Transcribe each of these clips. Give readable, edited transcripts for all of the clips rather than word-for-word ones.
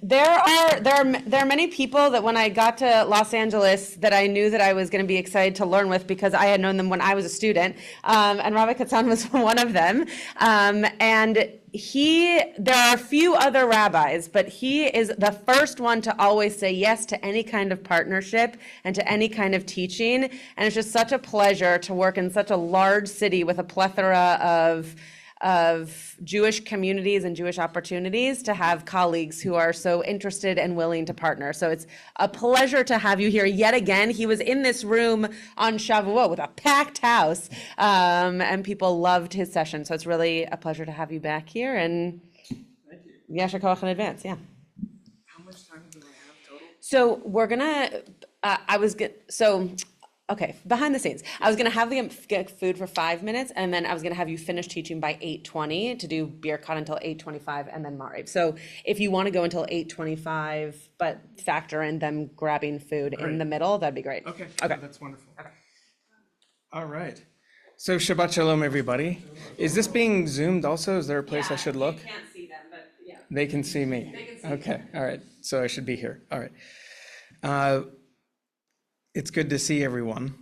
There are many people that when I got to Los Angeles that I knew that I was going to be excited to learn with because I had known them when I was a student, and Rabbi Katzan was one of them. And there are a few other rabbis, but he is the first one to always say yes to any kind of partnership and to any kind of teaching. And it's just such a pleasure to work in such a large city with a plethora of Jewish communities and Jewish opportunities to have colleagues who are so interested and willing to partner. So it's a pleasure to have you here yet again. He was in this room on Shavuot with a packed house, and people loved his session. So it's really a pleasure to have you back here, and Yasher Koach in advance, yeah. How much time do I have total? So we're gonna, okay, behind the scenes. I was going to have them get food for 5 minutes, and then I was going to have you finish teaching by 8:20 to do beer cut until 8:25, and then Mariv. So if you want to go until 8:25, but factor in them grabbing food in the middle, that'd be great. Okay, Okay. that's wonderful. Okay. All right. So Shabbat Shalom, everybody. Is this being Zoomed also? Is there a place I should look? You can't see them, but yeah. They can see me. They can see Okay, all right. So I should be here. All right. It's good to see everyone.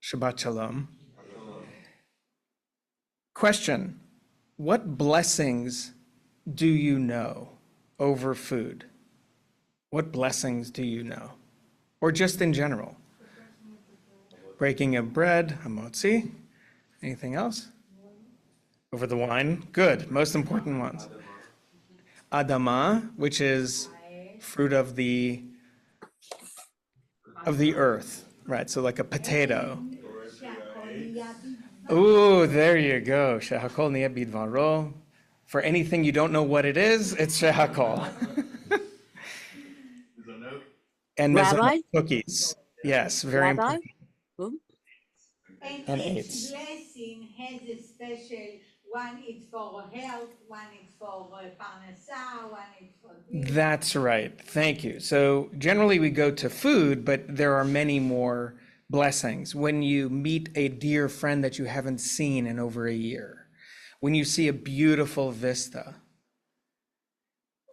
Shabbat Shalom. Question: what blessings do you know over food? What blessings do you know? Or just in general? Breaking of bread, hamotzi. Anything else? Over the wine? Good, most important ones. Adama, which is fruit of the earth, right? So like a potato. Ooh, there you go. Shehakol niyeh bidvaro. For anything you don't know what it is, it's shehakol. And Rabbi? cookies. Yes, very Rabbi? important. And And each eights. blessing has a special, one is for health, one is for parnasa, one is for this. That's right. Thank you. So generally we go to food, but there are many more blessings. When you meet a dear friend that you haven't seen in over a year, when you see a beautiful vista,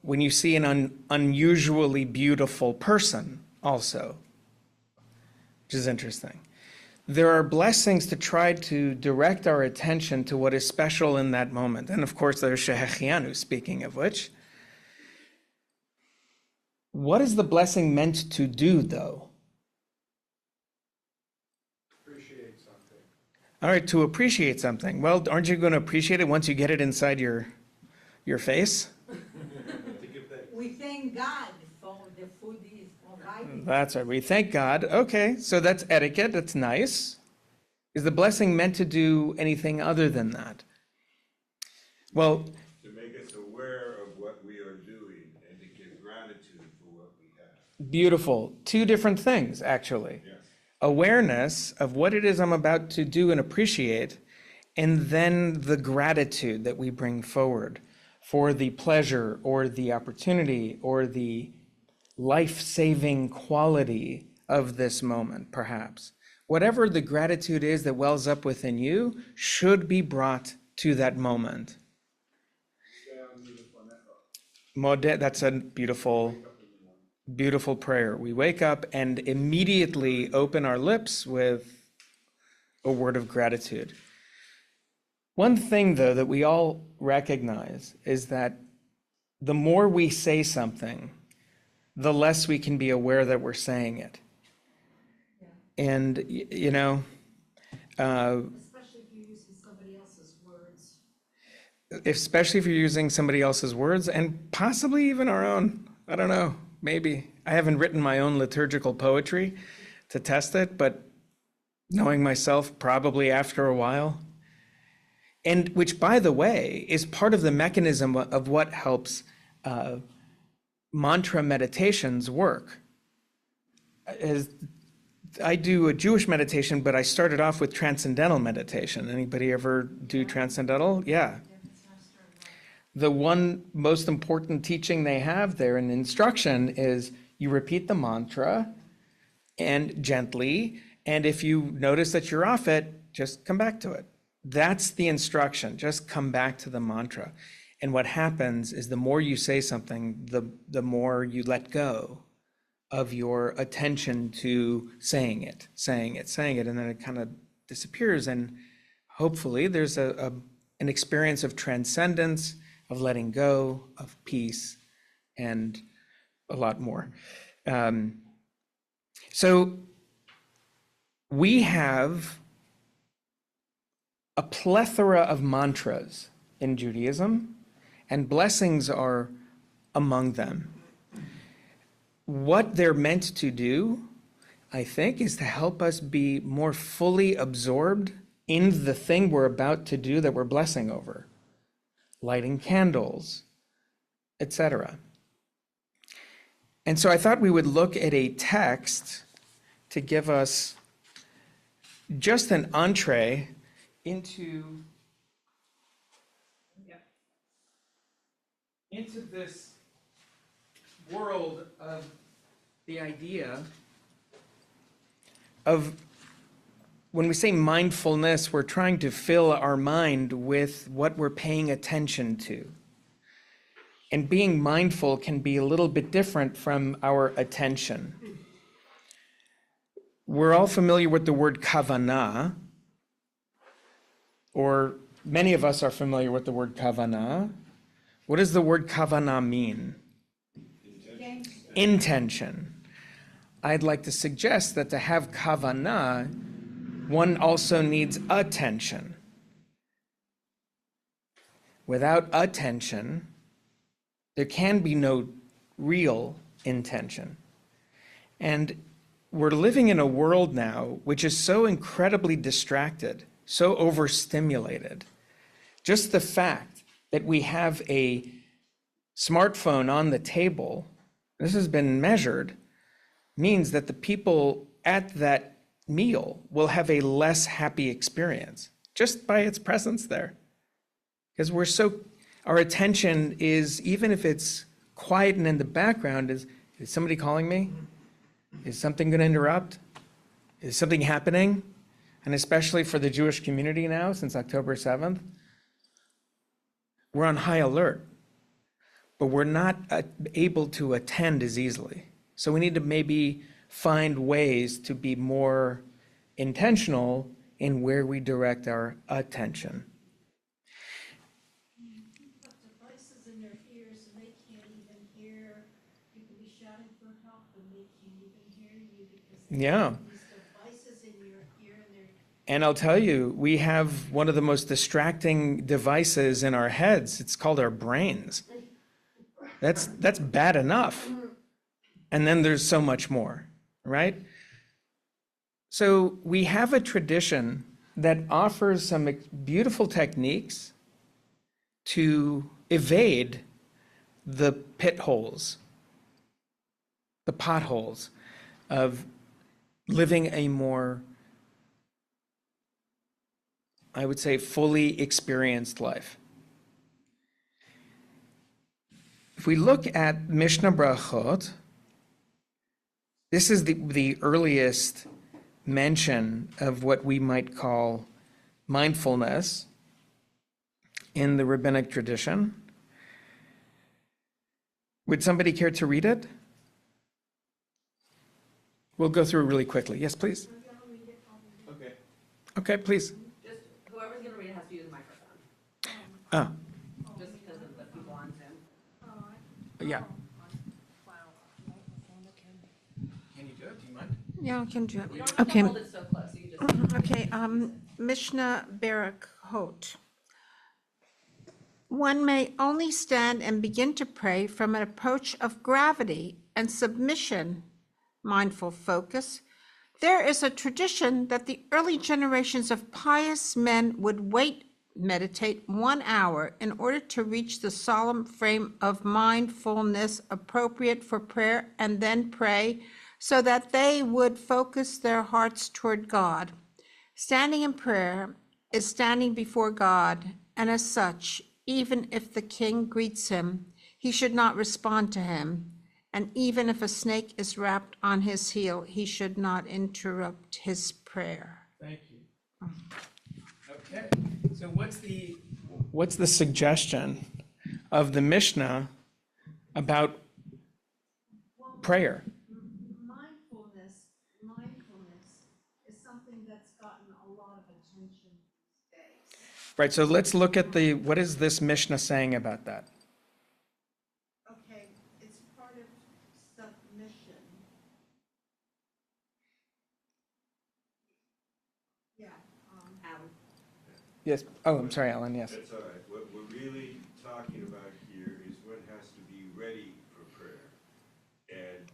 when you see an unusually beautiful person also, which is interesting. There are blessings to try to direct our attention to what is special in that moment. And of course, there's Shehechianu, speaking of which. What is the blessing meant to do, though? Appreciate something. All right, to appreciate something. Well, aren't you going to appreciate it once you get it inside your face? We thank God for the food He is providing. That's right. We thank God. Okay, so that's etiquette. That's nice. Is the blessing meant to do anything other than that? Well, To make us aware of what we are doing and to give gratitude for what we have. beautiful. Two different things, actually. Yes. Awareness of what it is I'm about to do and appreciate, and then the gratitude that we bring forward for the pleasure or the opportunity or the life-saving quality of this moment, perhaps. Whatever the gratitude is that wells up within you should be brought to that moment. That's a beautiful, beautiful prayer. We wake up and immediately open our lips with a word of gratitude. One thing, though, that we all recognize is that the more we say something, the less we can be aware that we're saying it. And, Especially if you're using somebody else's words. especially if you're using somebody else's words and possibly even our own. I don't know, maybe. I haven't written my own liturgical poetry to test it, but knowing myself, probably after a while. And which, by the way, is part of the mechanism of what helps mantra meditations work. I do a Jewish meditation, but I started off with transcendental meditation. Anybody ever do transcendental? Yeah. The one most important teaching they have there in instruction is you repeat the mantra and gently, and if you notice that you're off it, just come back to it. That's the instruction. Just come back to the mantra. And what happens is the more you say something, the more you let go of your attention to saying it, and then it kind of disappears. And hopefully there's an experience of transcendence, of letting go, of peace, and a lot more. So we have a plethora of mantras in Judaism, and blessings are among them. What they're meant to do, I think, is to help us be more fully absorbed in the thing we're about to do that we're blessing over, lighting candles, etc. And so I thought we would look at a text to give us just an entree into this world of the idea of, when we say mindfulness, we're trying to fill our mind with what we're paying attention to. And being mindful can be a little bit different from our attention. We're all familiar with the word kavanah, or many of us are familiar with the word kavanah. What does the word kavanah mean? Intention. I'd like to suggest that to have kavanah, one also needs attention. Without attention, there can be no real intention. And we're living in a world now which is so incredibly distracted, so overstimulated. Just the fact that we have a smartphone on the table, this has been measured, means that the people at that meal will have a less happy experience just by its presence there. Because our attention is, even if it's quiet and in the background, is somebody calling me? Is something going to interrupt? Is something happening? And especially for the Jewish community now, since October 7th, we're on high alert, but we're not able to attend as easily. So we need to maybe find ways to be more intentional in where we direct our attention. Put devices in their ears and they can't even hear. You can be shouting for help and they can't even hear you because they have these devices in your ear and they're. And I'll tell you, we have one of the most distracting devices in our heads. It's called our brains. That's bad enough. And then there's so much more, right? So we have a tradition that offers some beautiful techniques to evade the pit holes, the potholes of living a more, I would say, fully experienced life. If we look at Mishnah Brachot, this is the earliest mention of what we might call mindfulness in the rabbinic tradition. Would somebody care to read it? We'll go through it really quickly. Yes, please. Okay. Okay, please. Just whoever's going to read it has to use a microphone, Oh, just because of the people on Zoom. yeah. Can you do it? Do you mind? Yeah, I can do it. You don't have to Okay, hold it so close, you just. okay, Mishnah Berachot. One may only stand and begin to pray from an approach of gravity and submission, mindful focus. There is a tradition that the early generations of pious men would meditate 1 hour in order to reach the solemn frame of mindfulness appropriate for prayer, and then pray so that they would focus their hearts toward God. Standing in prayer is standing before God, and as such, even if the king greets him, he should not respond to him. And even if a snake is wrapped on his heel, he should not interrupt his prayer. Thank you. Okay, so what's the suggestion? of the Mishnah about prayer. Mindfulness is something that's gotten a lot of attention these days. Right, so let's look at what is this Mishnah saying about that? Okay, it's part of submission. Yeah, Yes, oh, I'm sorry, Alan, yes. That's all right. What we're really talking about here is one has to be ready for prayer. And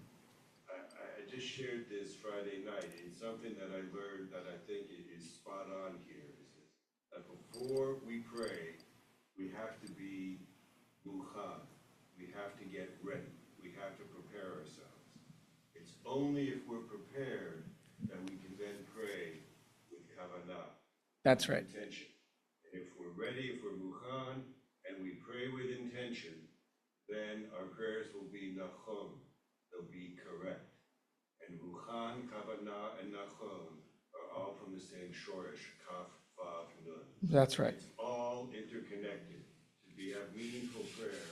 I just shared this Friday night. It's something that I learned that I think is spot on here. Is that before we pray, we have to be mukhan. We have to get ready. We have to prepare ourselves. It's only if we're prepared that we can then pray with kavanah. That's right. Intention. And if we're ready, if we're mukhan, and we pray with intention, then our prayers will be nachon. They'll be correct. And mukhan, kavanah, and nachon are all from the same shorish, kaf, vav, nun. That's right. It's all interconnected. To have meaningful prayer,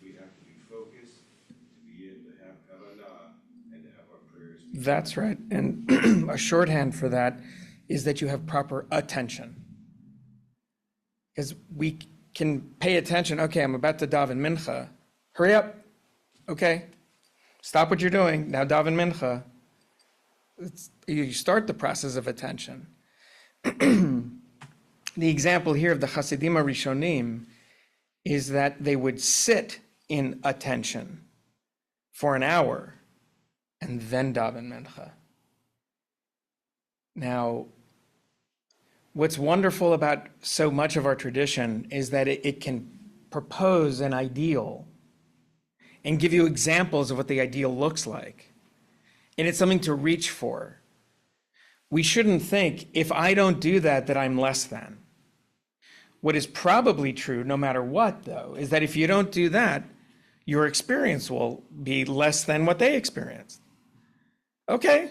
we have to be focused, to be in, to have kavanah, and to have our prayers be. That's right. And a shorthand for that is that you have proper attention. Because we can pay attention. Okay, I'm about to daven mincha. Hurry up. Okay. Stop what you're doing. Now daven mincha. You start the process of attention. The example here of the Hasidim Rishonim is that they would sit in attention for an hour and then daven mincha. Now, what's wonderful about so much of our tradition is that it can propose an ideal and give you examples of what the ideal looks like. And it's something to reach for. We shouldn't think, if I don't do that, that I'm less than. What is probably true, no matter what, though, is that if you don't do that, your experience will be less than what they experienced. Okay.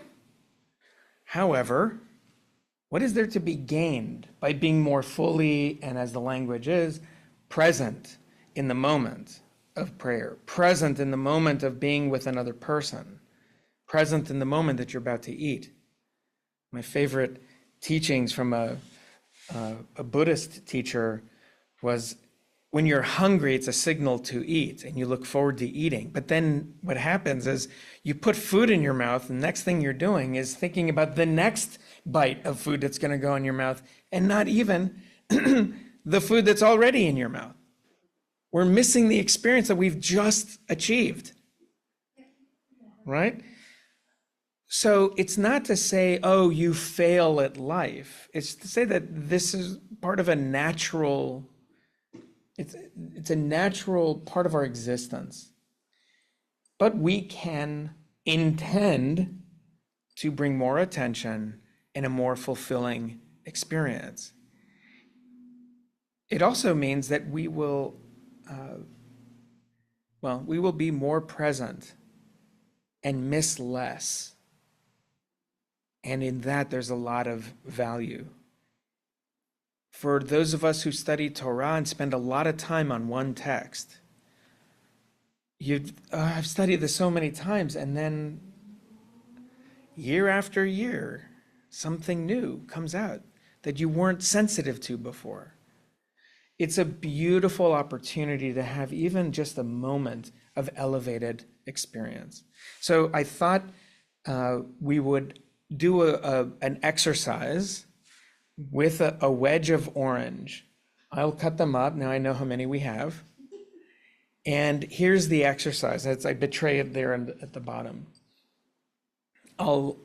However, what is there to be gained by being more fully, and as the language is, present in the moment of prayer, present in the moment of being with another person, present in the moment that you're about to eat? My favorite teachings from a Buddhist teacher was, when you're hungry, it's a signal to eat and you look forward to eating. But then what happens is you put food in your mouth, and the next thing you're doing is thinking about the next bite of food that's going to go in your mouth, and not even the food that's already in your mouth. We're missing the experience that we've just achieved, right? So it's not to say, oh, you fail at life. It's to say that this is part of a natural, it's a natural part of our existence. But we can intend to bring more attention and a more fulfilling experience. It also means that we will be more present and miss less. And in that, there's a lot of value. For those of us who study Torah and spend a lot of time on one text, I've studied this so many times, and then year after year, something new comes out that you weren't sensitive to before. It's a beautiful opportunity to have even just a moment of elevated experience. So I thought we would do an exercise with a wedge of orange. I'll cut them up. Now I know how many we have. And here's the exercise. I betray it there at the bottom. I'll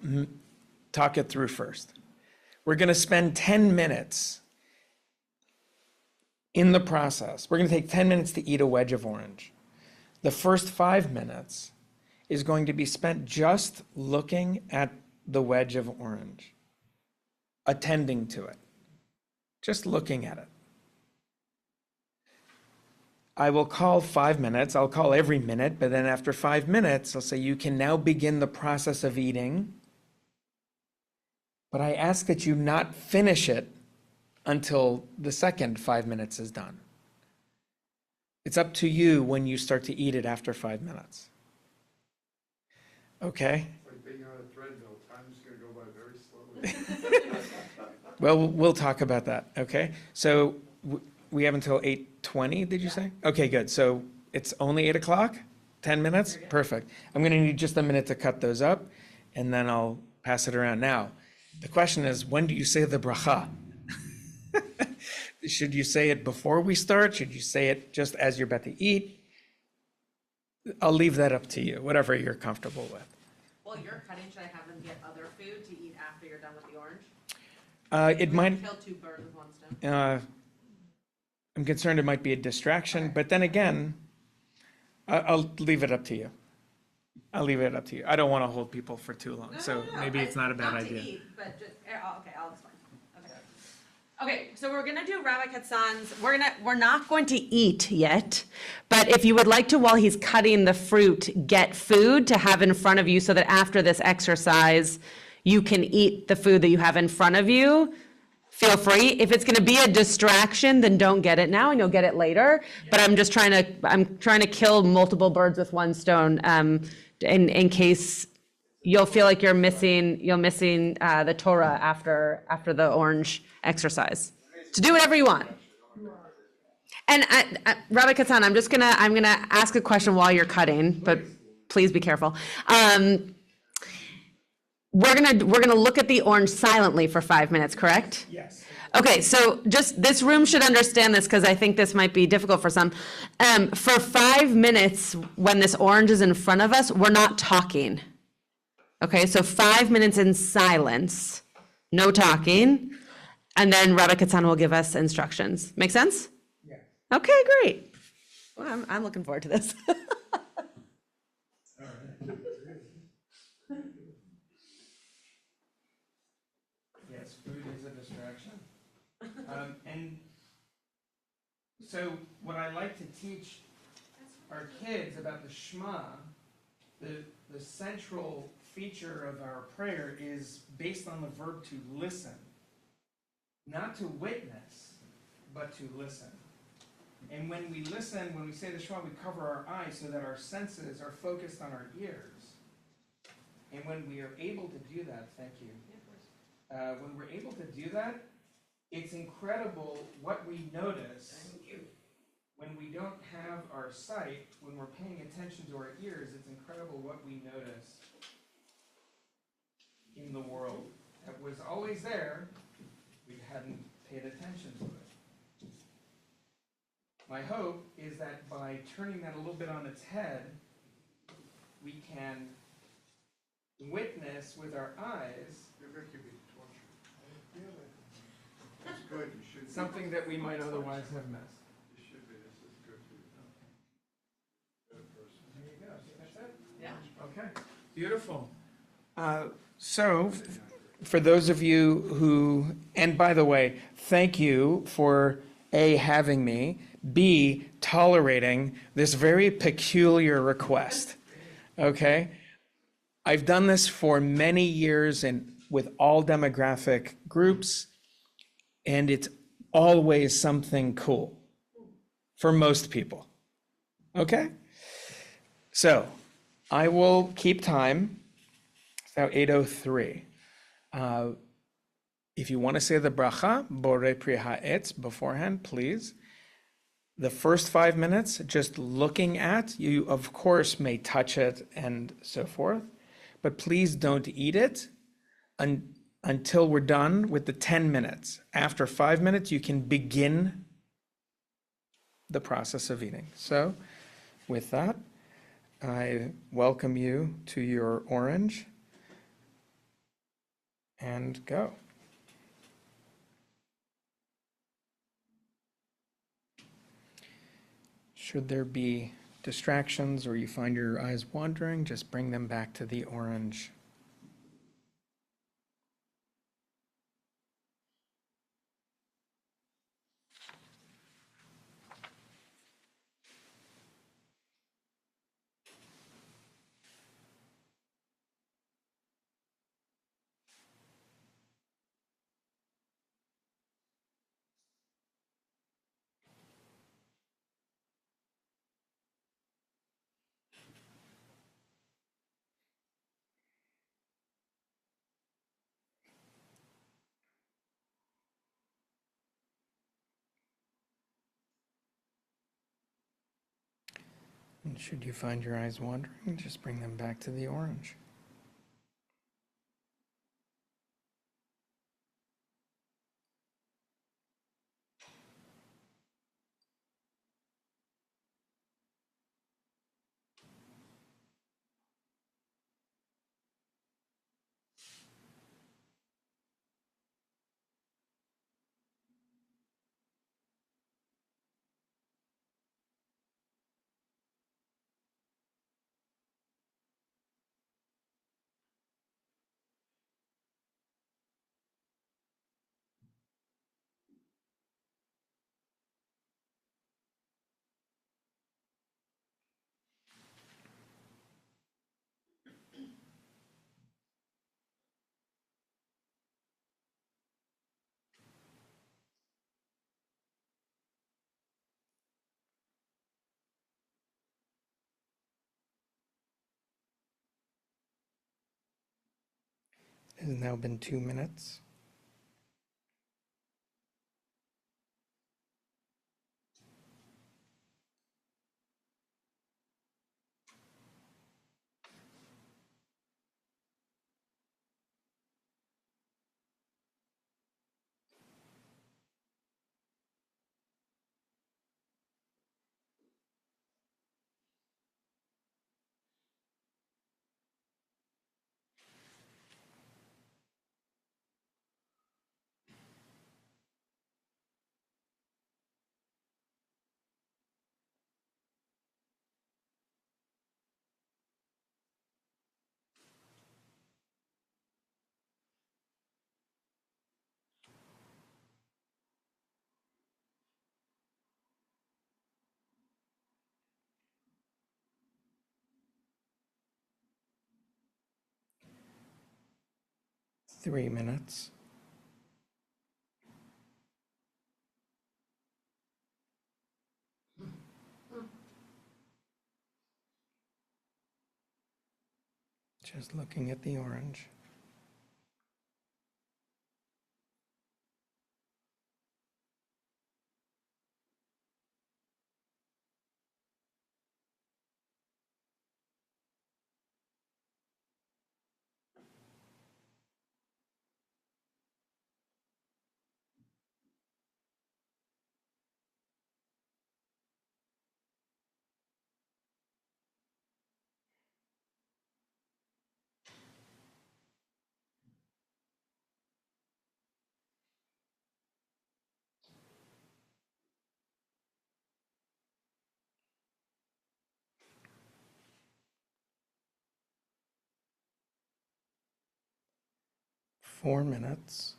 talk it through first. We're going to spend 10 minutes in the process. We're going to take 10 minutes to eat a wedge of orange. The first 5 minutes is going to be spent just looking at the wedge of orange, attending to it, just looking at it. I will call 5 minutes. I'll call every minute, but then after 5 minutes, I'll say, you can now begin the process of eating, but I ask that you not finish it until the second 5 minutes is done. It's up to you when you start to eat it after 5 minutes. Okay? Like being on a treadmill, time's gonna go by very slowly. Well, we'll talk about that, okay? So we have until 8:20, did you say? Okay, good. So it's only 8 o'clock? 10 minutes? Perfect. I'm gonna need just a minute to cut those up, and then I'll pass it around. Now, the question is, when do you say the bracha? Should you say it before we start? Should you say it just as you're about to eat? I'll leave that up to you, whatever you're comfortable with. While you're cutting, should I have them get other food to eat after you're done with the orange? It might, Kill two birds with one stone. I'm concerned it might be a distraction, but then again, I'll leave it up to you. I'll leave it up to you. I don't want to hold people for too long, so maybe it's not a bad idea. Not to eat, but just, okay, I'll explain. Okay, so we're gonna do Rabbi Katzan's, we're not going to eat yet, but if you would like to, while he's cutting the fruit, get food to have in front of you so that after this exercise, you can eat the food that you have in front of you, feel free. If it's gonna be a distraction, then don't get it now and you'll get it later. But I'm trying to kill multiple birds with one stone, in case you'll feel like you're missing the Torah after the orange exercise. To do whatever you want. And Rabbi Katzan, I'm gonna ask a question while you're cutting, but please be careful. We're gonna look at the orange silently for 5 minutes, correct? Yes. Okay, so just, this room should understand this because I think this might be difficult for some. For 5 minutes, when this orange is in front of us, we're not talking. Okay, so 5 minutes in silence, no talking, and then Rabbi Katzan will give us instructions. Make sense? Yeah. Okay, great. Well, I'm looking forward to this. Yes, food is a distraction. And so what I like to teach our kids about the Shema, the central feature of our prayer is based on the verb to listen. Not to witness, but to listen. And when we listen, when we say the Shema, we cover our eyes so that our senses are focused on our ears. And when we are able to do that, thank you. When we're able to do that, it's incredible what we notice when we don't have our sight, when we're paying attention to our ears. It's incredible what we notice in the world that was always there, we hadn't paid attention to it. My hope is that by turning that a little bit on its head, we can witness with our eyes You're going to be tortured. It's good, you should. something that we might otherwise have missed. You should be, this is good for you. Good person. There you go. See, that's it? Yeah. Okay, beautiful. So, for those of you who, and by the way, thank you for A, having me, B, tolerating this very peculiar request, okay? I've done this for many years and with all demographic groups, and it's always something cool for most people, okay? So, I will keep time. It's now 8:03. If you want to say the bracha, Borei Pri Ha'etz, beforehand, please. The first 5 minutes, just looking at, you of course may touch it and so forth, but please don't eat it until we're done with the 10 minutes. After 5 minutes, you can begin the process of eating. So with that, I welcome you to your orange and go. Should there be distractions or you find your eyes wandering, just bring them back to the orange. Should you find your eyes wandering, just bring them back to the orange. It has now been 2 minutes. Three minutes. Just looking at the orange. Four minutes.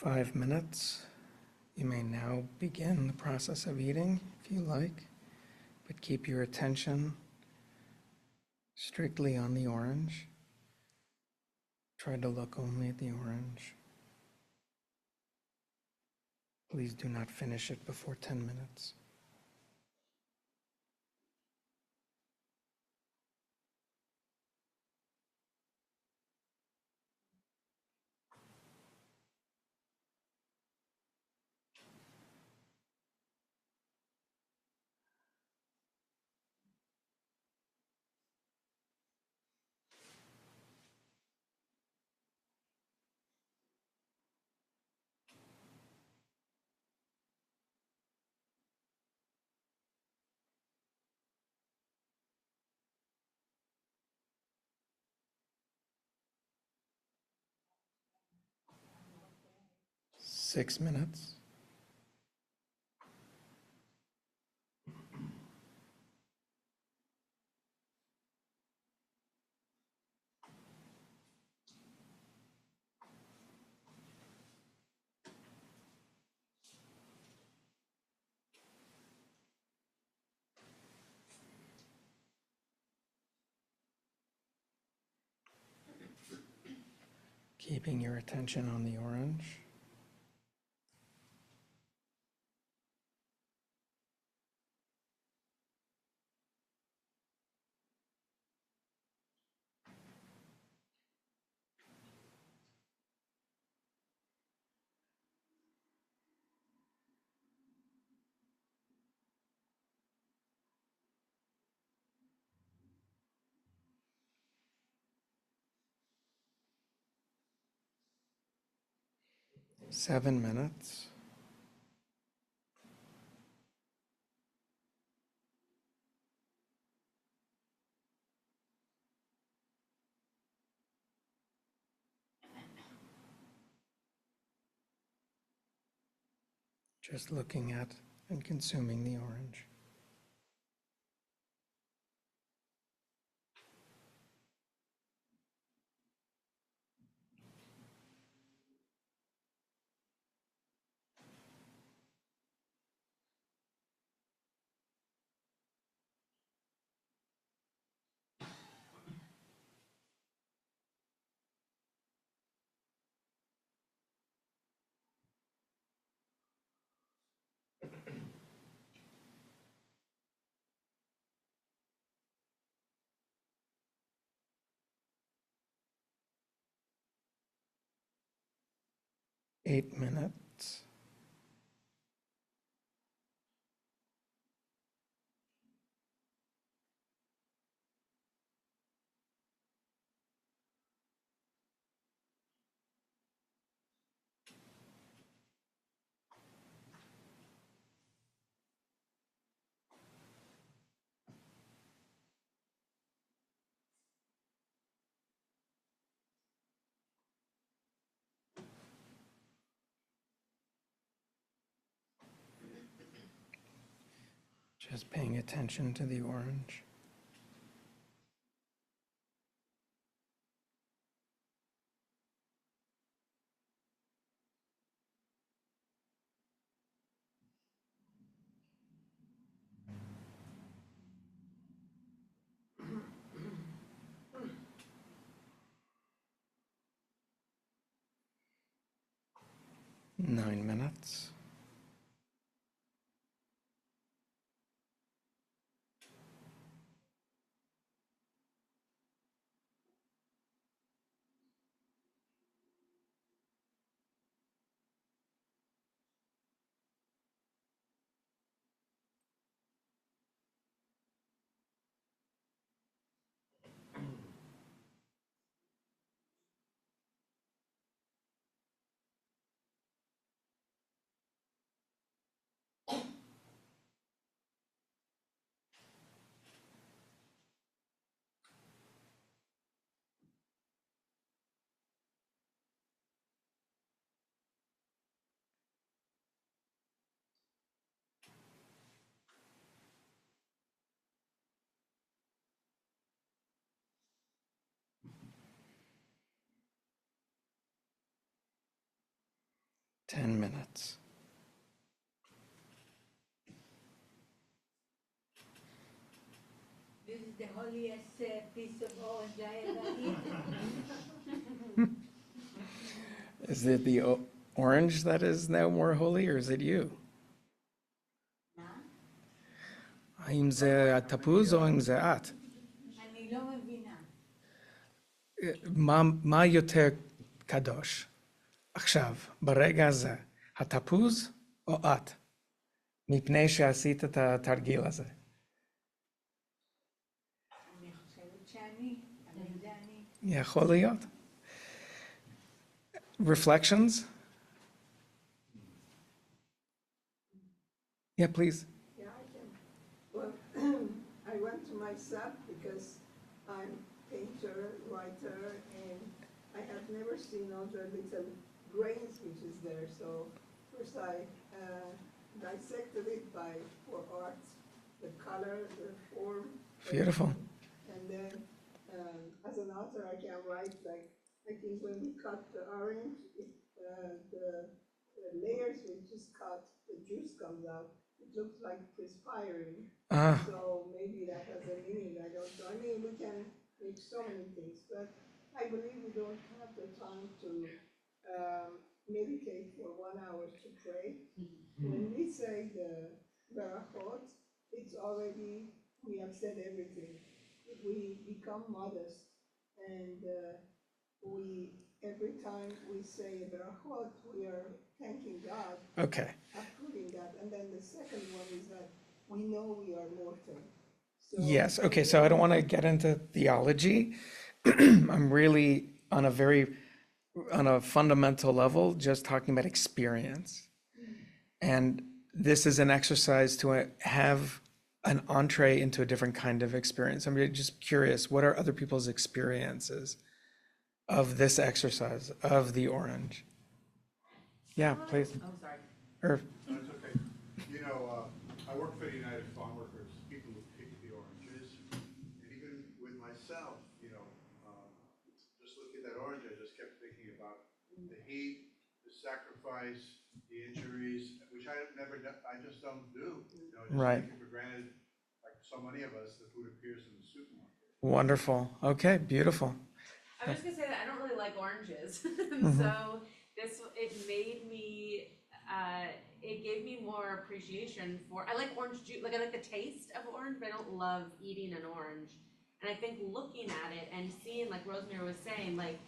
Five minutes. You may now begin the process of eating if you like, but keep your attention strictly on the orange. Try to look only at the orange. Please do not finish it before 10 minutes. 6 minutes. Keeping your attention on the orange. Seven minutes. Just looking at and consuming the orange. Eight minutes. Just paying attention to the orange. Nine minutes. Ten minutes. This is the holiest piece of orange I ever eaten. Is it the orange that is now more holy, or is it you? האם זה התפוז או אם זה את? אני לא מבינה. מה יותר קדוש? עכשיו, ברגע הזה, התפוז או את? מפני שעשית את התרגיל הזה. אני חושבת שאני, אבל זה אני. יכול להיות. Reflections? Yeah, please. Yeah, I can. Well, I went to myself because I'm painter, writer, and I have never seen all the little grains which is there. So first I dissected it for art, the color, the form. Beautiful. And then, as an author, I can write like, I think when we cut the orange, the layers we just cut, the juice comes out, it looks like perspiring. So maybe that has a meaning, I don't know. I mean, we can make so many things, but I believe we don't have the time to meditate for 1 hour to pray. When we say the Barachot, it's already, we have said everything. We become modest, and every time we say Barachot, we are thanking God, Okay. approving that. And then the second one is that we know we are mortal. So Yes. Okay. So I don't want to get into theology. I'm really on a fundamental level, just talking about experience. And this is an exercise to have an entree into a different kind of experience. I'm just curious, what are other people's experiences of this exercise, of the orange? Yeah, please. Oh, sorry. Or, No, it's okay. You know, I work for the United Farm Workers, people who pick the oranges. And even with myself, you know, just looking at that orange, I just kept thinking about the heat, the sacrifice, the injuries, which I just don't do. You know, just Right. take it for granted, like so many of us, the food appears in the supermarket. wonderful. Okay, beautiful. I was just gonna say that I don't really like oranges, Mm-hmm. so it gave me more appreciation for. I like orange juice, like I like the taste of orange, but I don't love eating an orange. And I think looking at it and seeing, like Rosemary was saying, like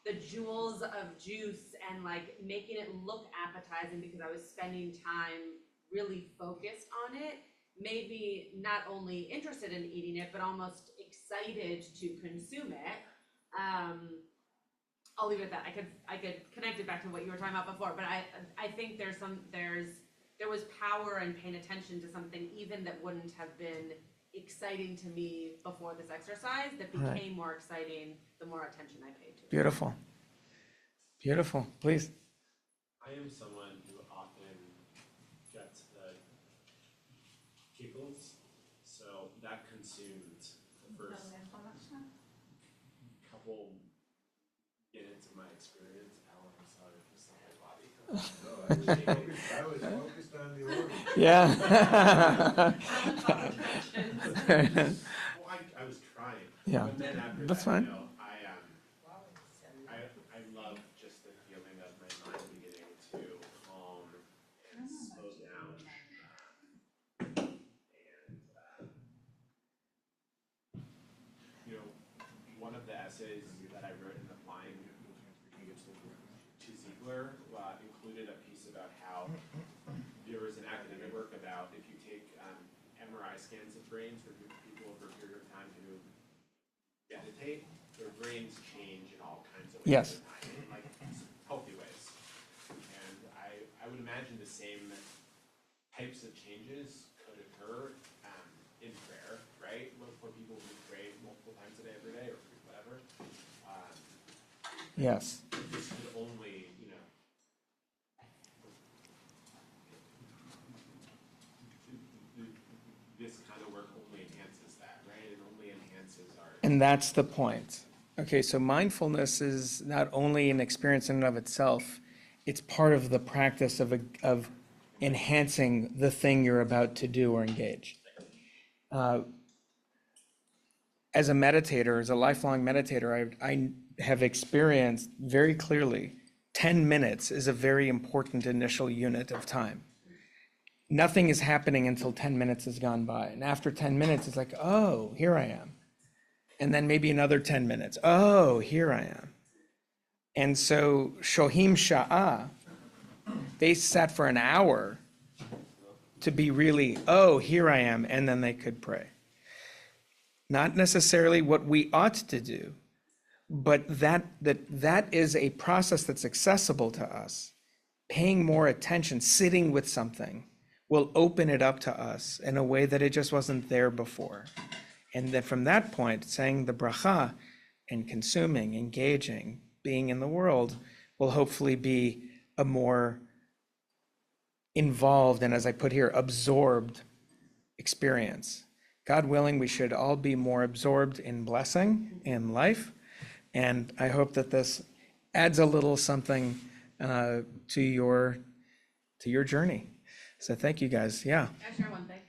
the jewels of juice and like making it look appetizing because I was spending time really focused on it, made me not only interested in eating it, but almost excited to consume it. I'll leave it at that. I could connect it back to what you were talking about before, but I think there was power in paying attention to something even that wouldn't have been exciting to me before this exercise that became Right. more exciting the more attention I paid to it. Beautiful. Beautiful. Please. I am someone who often gets the giggles, so that consumed the first couple minutes of my experience. Alan, I'm sorry for saying my body. I was focused on the order. Yeah. Well, I was trying. Yeah, But then after that's that, fine. you know, I love just the feeling of my mind beginning to calm and slow down. You know, one of the essays that I wrote in applying to Ziegler included a piece about how there was an academic work about if you take MRI scans of brains for people over a period of time who meditate, their brains change in all kinds of ways. Yes. In like healthy ways. And I would imagine the same types of changes could occur in prayer, right? For people who pray multiple times a day, every day, or whatever. Yes. This could only, you know, this kind of work only enhances that, right? It only enhances our. And that's the point. Okay, so mindfulness is not only an experience in and of itself, it's part of the practice of enhancing the thing you're about to do or engage. As a meditator, as a lifelong meditator, I have experienced very clearly 10 minutes is a very important initial unit of time. Nothing is happening until 10 minutes has gone by. And after 10 minutes, it's like, oh, here I am. And then maybe another 10 minutes. Oh, here I am. And so Shohim Sha'ah, they sat for an hour to be really, oh, here I am, and then they could pray. Not necessarily what we ought to do, but that is a process that's accessible to us. Paying more attention, sitting with something, will open it up to us in a way that it just wasn't there before. And then from that point, saying the bracha and consuming, engaging, being in the world will hopefully be a more involved and, as I put here, absorbed experience. God willing, we should all be more absorbed in blessing in life. And I hope that this adds a little something to your journey. So thank you guys. Yeah. Can I share one thing?